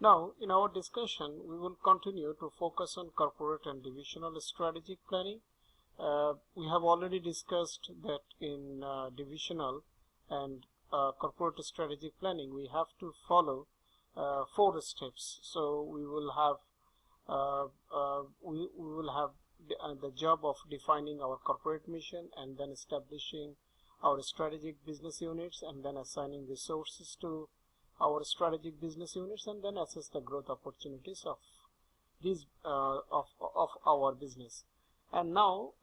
Now, in our discussion, we will continue to focus on corporate and divisional strategic planning. We have already discussed that in divisional and corporate strategic planning, we have to follow 4 steps. So we will have the job of defining our corporate mission, and then establishing our strategic business units, and then assigning resources to our strategic business units, and then assess the growth opportunities of these of our business. And now,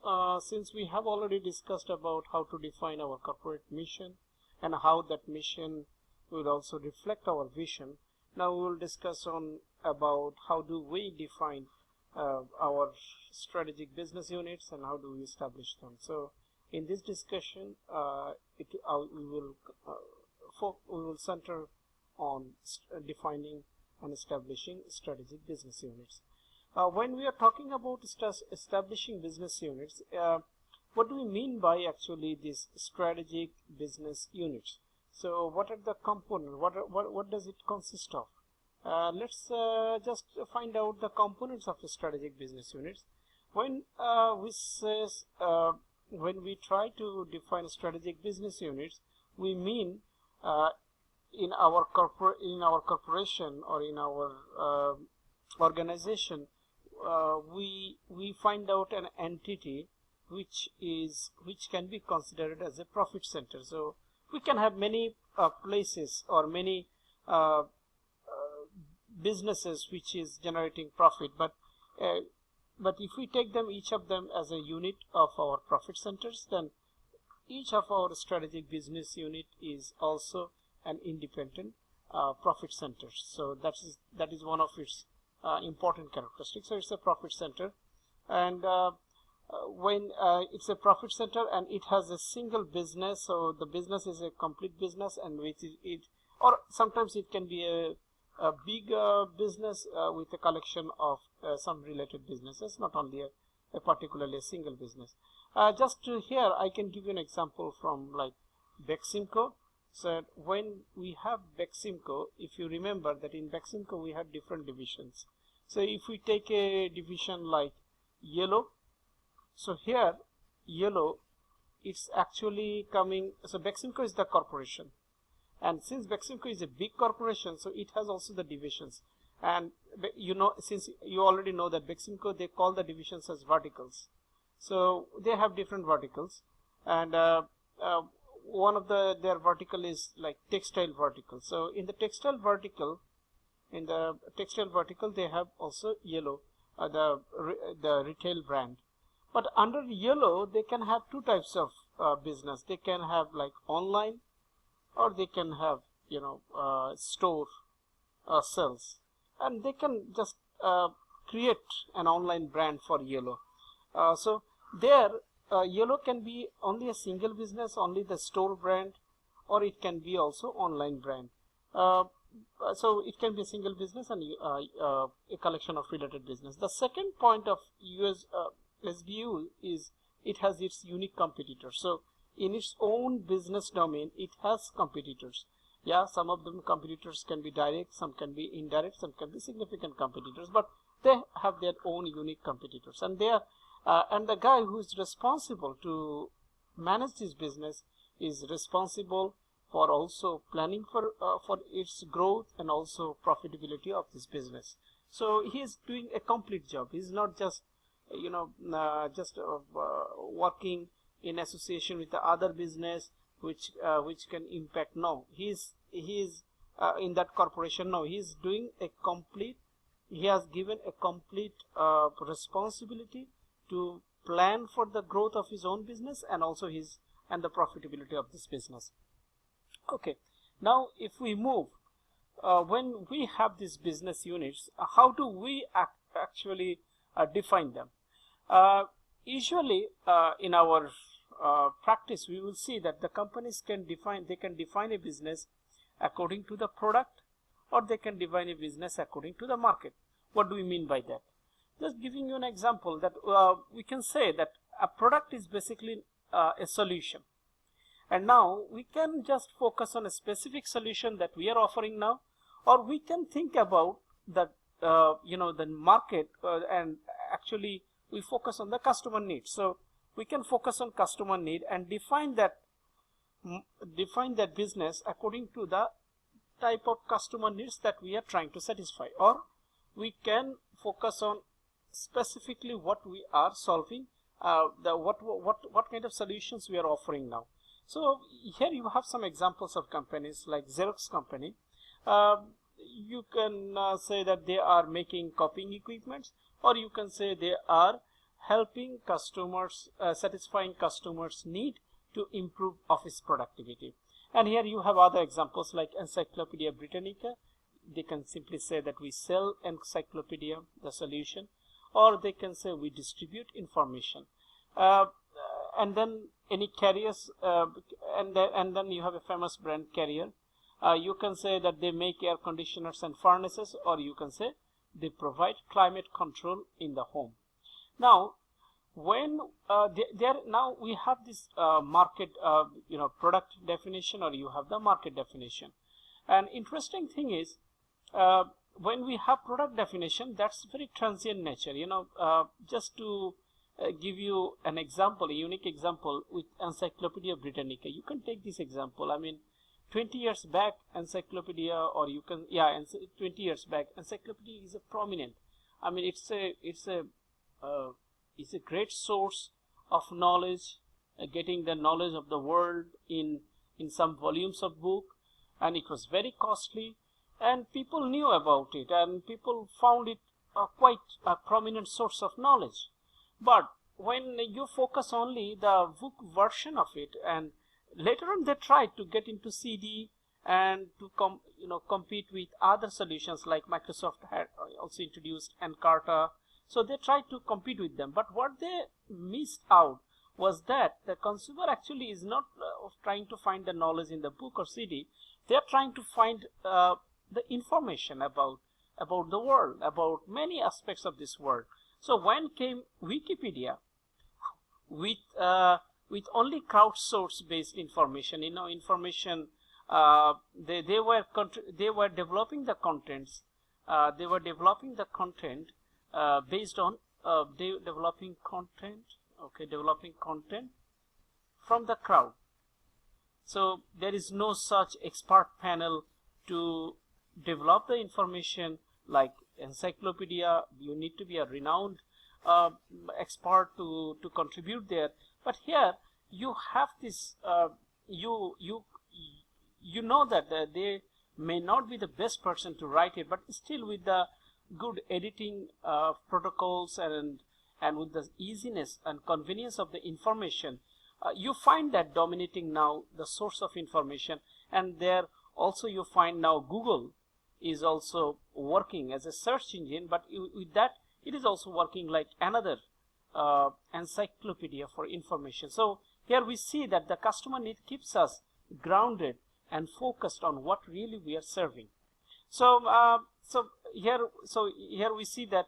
since we have already discussed about how to define our corporate mission and how that mission will also reflect our vision, now we will discuss on about how do we define our strategic business units and how do we establish them. So in this discussion, we will center on defining and establishing strategic business units. When we are talking about establishing business units, what do we mean by actually these strategic business units? So what are the components? What does it consist of? Let's just find out the components of the strategic business units. When we try to define strategic business units, we mean in our corporation or in our organization, we find out an entity which can be considered as a profit center. So we can have many places or many businesses which is generating profit, but if we take them, each of them, as a unit of our profit centers, then each of our strategic business unit is also an independent profit center. So that is one of its important characteristics. So it's a profit center, and when it's a profit center and it has a single business, so the business is a complete business, and which it or sometimes it can be a big business with a collection of some related businesses, not only a particularly a single business. Here I can give you an example from like Beximco. So when we have Beximco, if you remember that in Beximco we have different divisions. So if we take a division like yellow, so here yellow, it's actually coming, so Beximco is the corporation, and since Beximco is a big corporation, so it has also the divisions. And since you already know that Beximco, they call the divisions as verticals, so they have different verticals, and one of their vertical is like textile vertical. So in the textile vertical, they have also yellow, the retail brand. But under yellow, they can have 2 types of business. They can have like online, or they can have store sales, and they can just create an online brand for yellow. So there, yellow can be only a single business, only the store brand, or it can be also online brand. So it can be a single business and a collection of related business. The second point of SBU is it has its unique competitors. So in its own business domain, it has competitors. Yeah, some of them competitors can be direct, some can be indirect, some can be significant competitors, but they have their own unique competitors, and they are and the guy who is responsible to manage this business is responsible for also planning for its growth and also profitability of this business. So he is doing a complete job. He is not just working in association with the other business which can impact. No, he is in that corporation. No, he is doing a complete. He has given a complete responsibility to plan for the growth of his own business and also the profitability of this business. Okay, now if we move, when we have these business units, how do we actually define them? Usually in our practice, we will see that the companies can define a business according to the product, or they can define a business according to the market. What do we mean by that? Just giving you an example, that we can say that a product is basically a solution, and now we can just focus on a specific solution that we are offering now, or we can think about the the market, and actually we focus on the customer need. So we can focus on customer need and define that business according to the type of customer needs that we are trying to satisfy, or we can focus on specifically what we are solving, what kind of solutions we are offering now. So here you have some examples of companies like Xerox company. You can say that they are making copying equipments, or you can say they are helping customers, satisfying customers' need to improve office productivity. And here you have other examples like Encyclopedia Britannica. They can simply say that we sell encyclopedia, the solution, or they can say we distribute information. And then any carriers, and then you have a famous brand Carrier. You can say that they make air conditioners and furnaces, or you can say they provide climate control in the home. Now, when now we have this market, product definition, or you have the market definition. And interesting thing is, when we have product definition, that's very transient nature. Just to give you an example, a unique example with Encyclopedia Britannica. You can take this example. I mean, 20 years back, Encyclopedia, or you can, 20 years back, Encyclopedia is a prominent. I mean, it's a great source of knowledge, getting the knowledge of the world in some volumes of book, and it was very costly, and people knew about it, and people found it quite a prominent source of knowledge. But when you focus only the book version of it, and later on they tried to get into CD and to compete with other solutions, like Microsoft had also introduced Encarta. So they tried to compete with them, but what they missed out was that the consumer actually is not trying to find the knowledge in the book or CD. They are trying to find the information about the world, about many aspects of this world. So when came Wikipedia with only crowdsource based information, information, they were developing the contents. They were developing the content based on developing content from the crowd. So there is no such expert panel to develop the information like Encyclopedia. You need to be a renowned expert to contribute there. But here you have this, you know that they may not be the best person to write it, but still with the good editing protocols and with the easiness and convenience of the information, you find that dominating now the source of information. And there also you find now Google is also working as a search engine, but with that it is also working like another encyclopedia for information. So here we see that the customer need keeps us grounded and focused on what really we are serving. So here we see that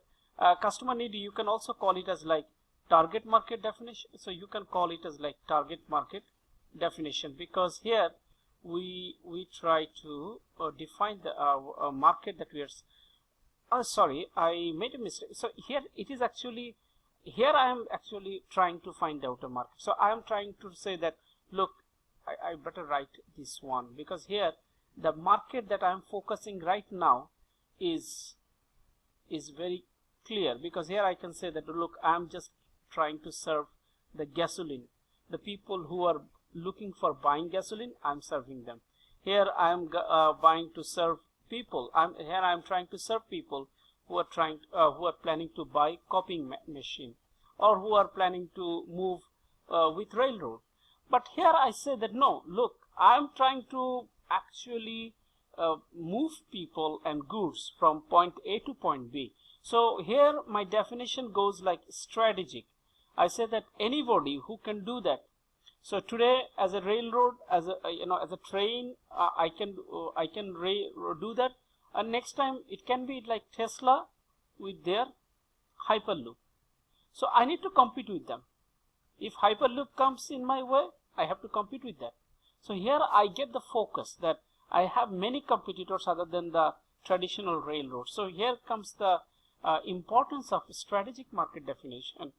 customer need, you can also call it as like target market definition. So you can call it as like target market definition, because here we try to define the market that we are. Sorry, I made a mistake. So here it is actually, here I am actually trying to find out a market. So I am trying to say that, look, I better write this one, because here the market that I am focusing right now is very clear, because here I can say that, look, I am just trying to serve the gasoline. The people who are looking for buying gasoline, I am serving them. Here I am buying to serve people. Here I am trying to serve people who are planning to buy copying machine, or who are planning to move with railroad. But here I say that no, look, I am trying to actually move people and goods from point A to point B. So here my definition goes like strategic. I say that anybody who can do that. So today, as a railroad, as a train, I can do that. And next time it can be like Tesla with their Hyperloop. So I need to compete with them. If Hyperloop comes in my way, I have to compete with that. So here I get the focus that I have many competitors other than the traditional railroad. So here comes the importance of strategic market definition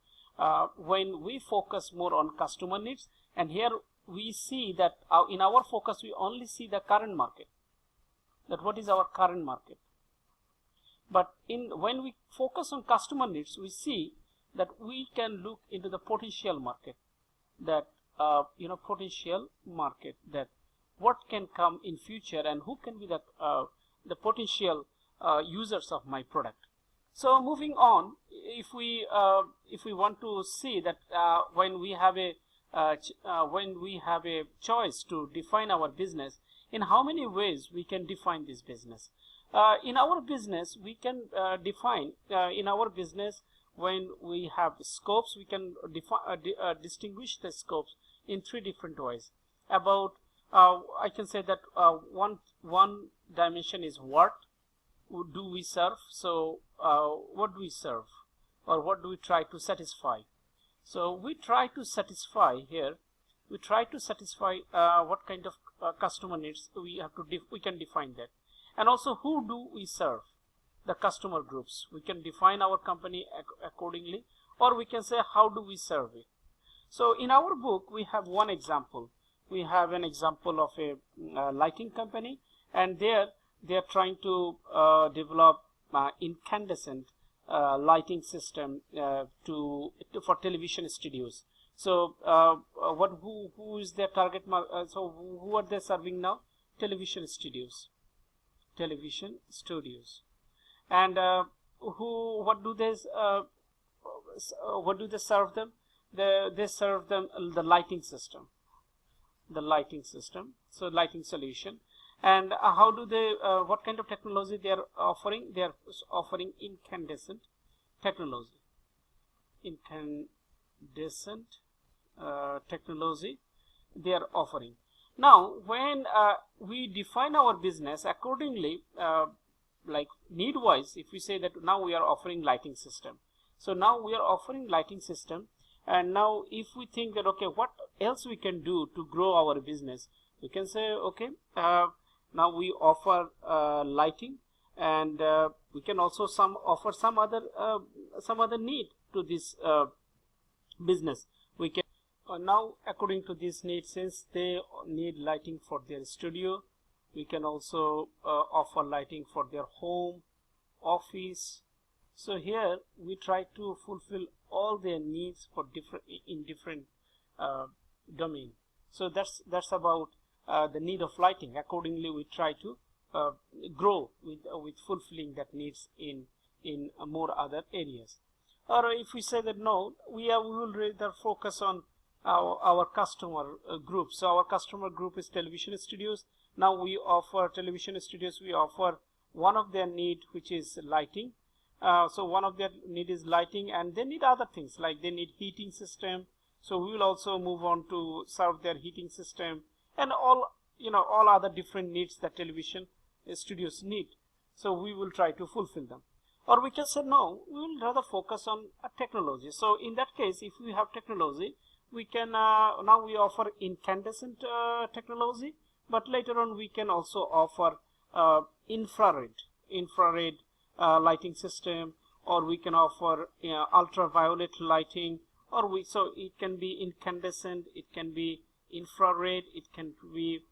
when we focus more on customer needs. And here we see that in our focus we only see the current market, that what is our current market. But when we focus on customer needs, we see that we can look into the potential market, that potential market, that what can come in future and who can be the potential users of my product. So moving on, if we want to see that when we have a choice to define our business, in how many ways we can define this business. In our business, we can define in our business, when we have scopes, we can distinguish the scopes in 3 different ways. I can say that one dimension is what do we serve. So what do we serve, or what do we try to satisfy? So we try to satisfy here. We try to satisfy what kind of customer needs we have to. We can define that, and also who do we serve, the customer groups. We can define our company accordingly, or we can say how do we serve it. So in our book we have one example. We have an example of a lighting company, and they are trying to develop incandescent lighting system for television studios. So who is their target market? So who are they serving now? Television studios. And what do they serve them? They serve them the lighting system. So lighting solution. And how do they? What kind of technology they are offering? They are offering incandescent technology. They are offering. Now, when we define our business accordingly, like need-wise, if we say that now we are offering lighting system. So now we are offering lighting system, and now if we think that okay, what else we can do to grow our business, we can say okay, now we offer lighting, and we can also offer some other need to this business. We can now, according to this need, since they need lighting for their studio, we can also offer lighting for their home, office. So here we try to fulfill all their needs for different domain. So that's about the need of lighting. Accordingly, we try to grow with fulfilling that needs in more other areas. Or if we say that no, we will rather focus on our customer group. So our customer group is television studios. Now we offer television studios. We offer one of their need, which is lighting. So one of their need is lighting, and they need other things like they need heating system. So we will also move on to serve their heating system and all other different needs that television studios need. So we will try to fulfill them. Or we can say no, we will rather focus on technology. So in that case, if we have technology, we can now we offer incandescent technology, but later on we can also offer infrared lighting system, or we can offer ultraviolet lighting, so it can be incandescent, it can be infrared, it can be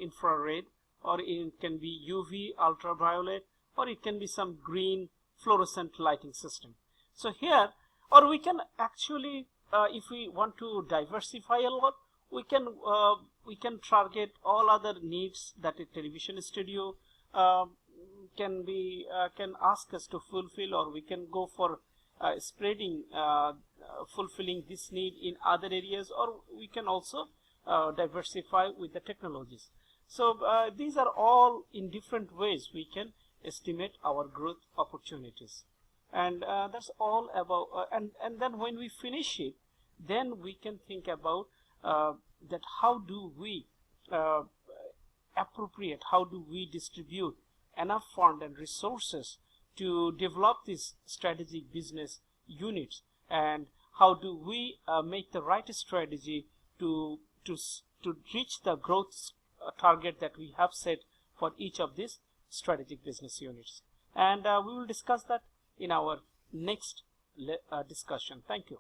infrared, or it can be UV ultraviolet, or it can be some green fluorescent lighting system. So here, or we can actually if we want to diversify a lot, we can target all other needs that a television studio can ask us to fulfill, or we can go for fulfilling this need in other areas, or we can also diversify with the technologies. So these are all in different ways we can estimate our growth opportunities, and that's all about. And then when we finish it, then we can think about that how do we appropriate, how do we distribute enough fund and resources to develop these strategic business units, and how do we make the right strategy to reach the growth target that we have set for each of these strategic business units. And we will discuss that in our next discussion. Thank you.